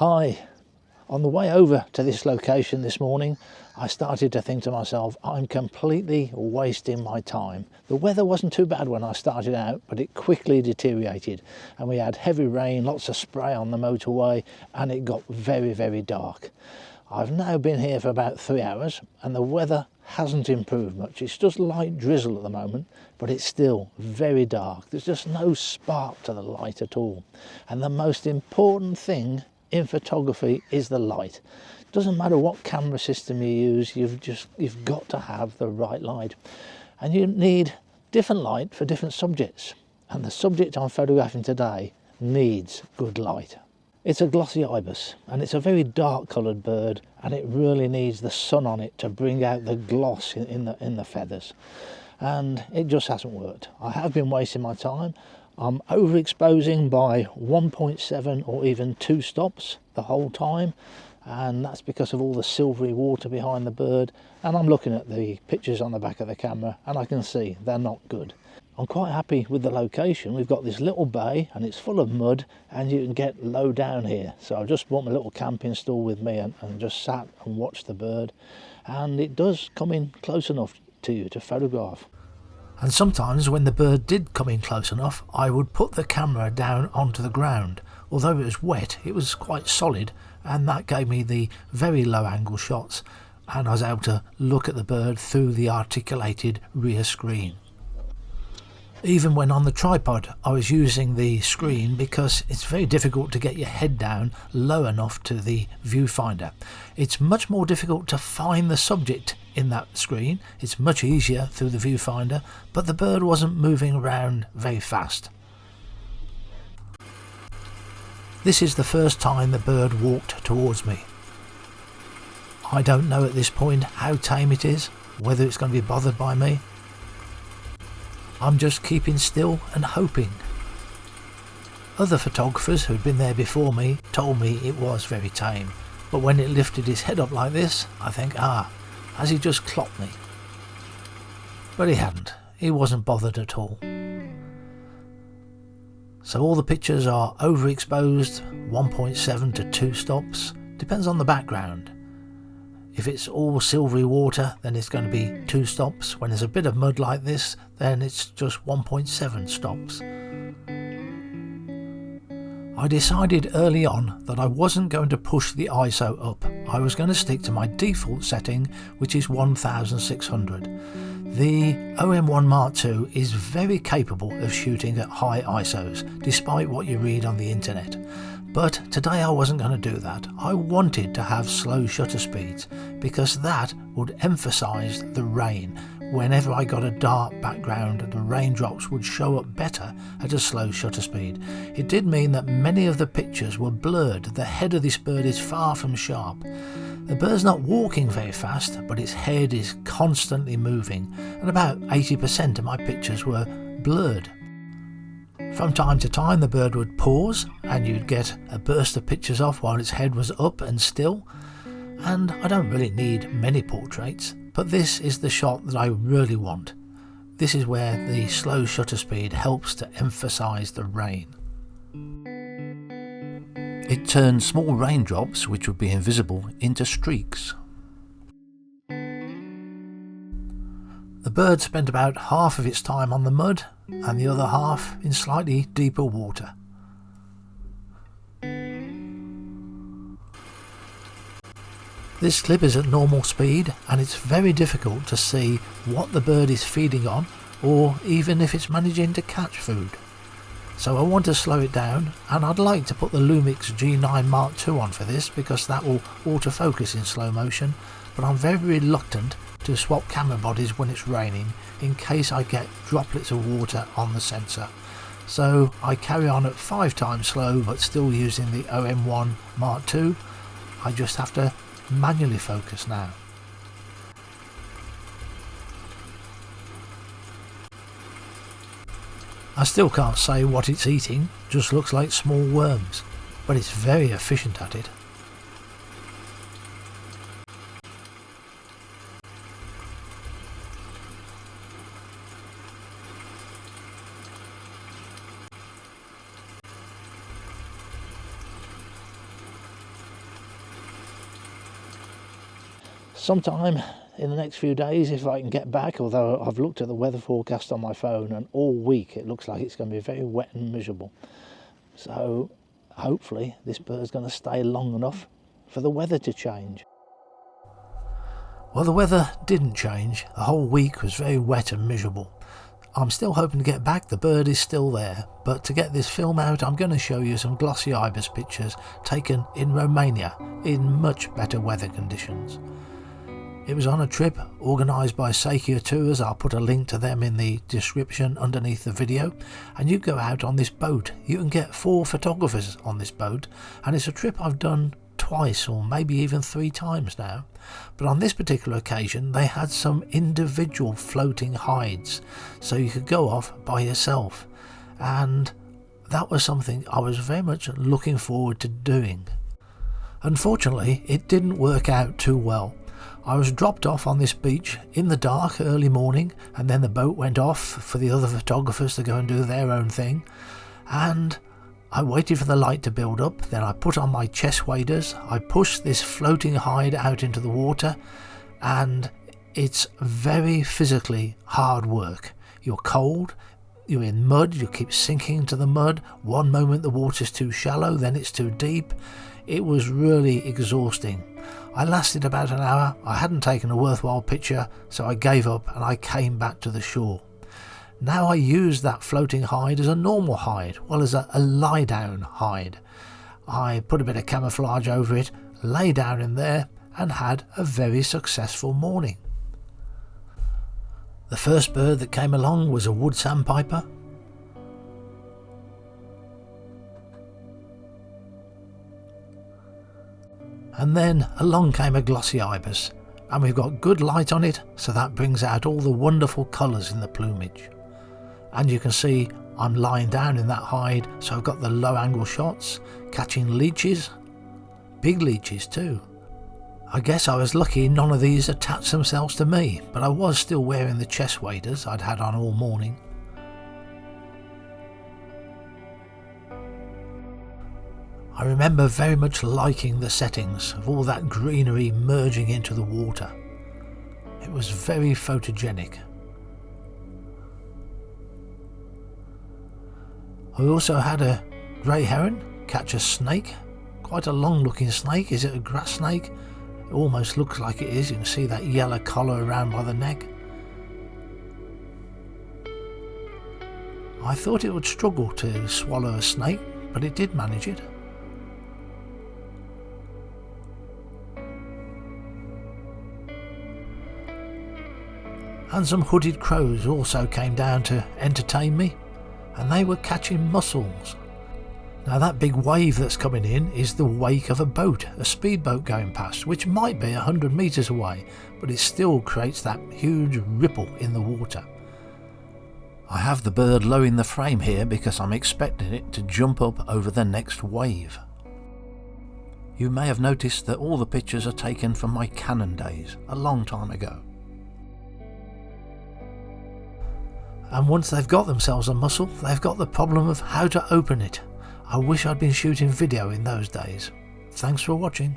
Hi. On the way over to this location this morning, I started to think to myself, I'm completely wasting my time. The weather wasn't too bad when I started out, but it quickly deteriorated and we had heavy rain, lots of spray on the motorway, and it got very, very dark. I've now been here for about 3 hours and the weather hasn't improved much. It's just light drizzle at the moment, but it's still very dark. There's just no spark to the light at all. And the most important thing in photography is the light. Doesn't matter what camera system you use, you've got to have the right light. And you need different light for different subjects. And the subject I'm photographing today needs good light. It's a glossy ibis and it's a very dark coloured bird, and it really needs the sun on it to bring out the gloss in the feathers. And it just hasn't worked. I have been wasting my time. I'm overexposing by 1.7 or even 2 stops the whole time, and that's because of all the silvery water behind the bird. And I'm looking at the pictures on the back of the camera and I can see they're not good. I'm quite happy with the location. We've got this little bay and it's full of mud and you can get low down here. So I've just brought my little camping stool with me and just sat and watched the bird, and it does come in close enough to you to photograph. And sometimes when the bird did come in close enough, I would put the camera down onto the ground. Although it was wet, it was quite solid, and that gave me the very low angle shots, and I was able to look at the bird through the articulated rear screen. Even when on the tripod, I was using the screen because it's very difficult to get your head down low enough to the viewfinder. It's much more difficult to find the subject in that screen. It's much easier through the viewfinder, but the bird wasn't moving around very fast. This is the first time the bird walked towards me. I don't know at this point how tame it is, whether it's going to be bothered by me. I'm just keeping still and hoping. Other photographers who'd been there before me told me it was very tame, but when it lifted his head up like this, I think, has he just clocked me? But he hadn't. He wasn't bothered at all. So all the pictures are overexposed, 1.7 to 2 stops, depends on the background. If it's all silvery water, then it's going to be 2 stops. When there's a bit of mud like this, then it's just 1.7 stops. I decided early on that I wasn't going to push the ISO up. I was going to stick to my default setting, which is 1600. The OM1-mk2 is very capable of shooting at high ISOs, despite what you read on the internet. But today I wasn't going to do that. I wanted to have slow shutter speeds because that would emphasise the rain. Whenever I got a dark background, the raindrops would show up better at a slow shutter speed. It did mean that many of the pictures were blurred. The head of this bird is far from sharp. The bird's not walking very fast, but its head is constantly moving, and about 80% of my pictures were blurred. From time to time the bird would pause and you'd get a burst of pictures off while its head was up and still. And I don't really need many portraits, but this is the shot that I really want. This is where the slow shutter speed helps to emphasise the rain. It turns small raindrops, which would be invisible, into streaks. The bird spent about half of its time on the mud and the other half in slightly deeper water. This clip is at normal speed and it's very difficult to see what the bird is feeding on or even if it's managing to catch food. So I want to slow it down, and I'd like to put the Lumix G9 Mark II on for this because that will autofocus in slow motion, but I'm very reluctant to swap camera bodies when it's raining in case I get droplets of water on the sensor. So I carry on at 5 times slow but still using the OM1 Mark II. I just have to manually focus now. I still can't say what it's eating, just looks like small worms, but it's very efficient at it. Sometime in the next few days, if I can get back, although I've looked at the weather forecast on my phone and all week it looks like it's going to be very wet and miserable. So hopefully this bird's going to stay long enough for the weather to change. Well, the weather didn't change. The whole week was very wet and miserable. I'm still hoping to get back. The bird is still there, but to get this film out, I'm going to show you some glossy ibis pictures taken in Romania in much better weather conditions. It was on a trip organised by Sakir Tours. I'll put a link to them in the description underneath the video, and you go out on this boat. You can get 4 photographers on this boat, and it's a trip I've done twice or maybe even 3 times now. But on this particular occasion they had some individual floating hides, so you could go off by yourself, and that was something I was very much looking forward to doing. Unfortunately, it didn't work out too well. I was dropped off on this beach in the dark early morning, and then the boat went off for the other photographers to go and do their own thing, and I waited for the light to build up. Then I put on my chest waders, I pushed this floating hide out into the water, and it's very physically hard work. You're cold, you're in mud, you keep sinking into the mud. One moment the water's too shallow, then it's too deep. It was really exhausting. I lasted about an hour. I hadn't taken a worthwhile picture, so I gave up and I came back to the shore. Now I use that floating hide as a normal hide, well, as a lie down hide. I put a bit of camouflage over it, lay down in there, and had a very successful morning. The first bird that came along was a wood sandpiper. And then along came a glossy ibis, and we've got good light on it, so that brings out all the wonderful colours in the plumage. And you can see I'm lying down in that hide, so I've got the low angle shots, catching leeches, big leeches too. I guess I was lucky none of these attached themselves to me, but I was still wearing the chest waders I'd had on all morning. I remember very much liking the settings of all that greenery merging into the water. It was very photogenic. I also had a grey heron catch a snake, quite a long looking snake. Is it a grass snake? It almost looks like it is. You can see that yellow collar around by the neck. I thought it would struggle to swallow a snake, but it did manage it. And some hooded crows also came down to entertain me, and they were catching mussels. Now that big wave that's coming in is the wake of a boat, a speedboat going past, which might be 100 metres away, but it still creates that huge ripple in the water. I have the bird low in the frame here because I'm expecting it to jump up over the next wave. You may have noticed that all the pictures are taken from my Canon days, a long time ago. And once they've got themselves a mussel, they've got the problem of how to open it. I wish I'd been shooting video in those days. Thanks for watching.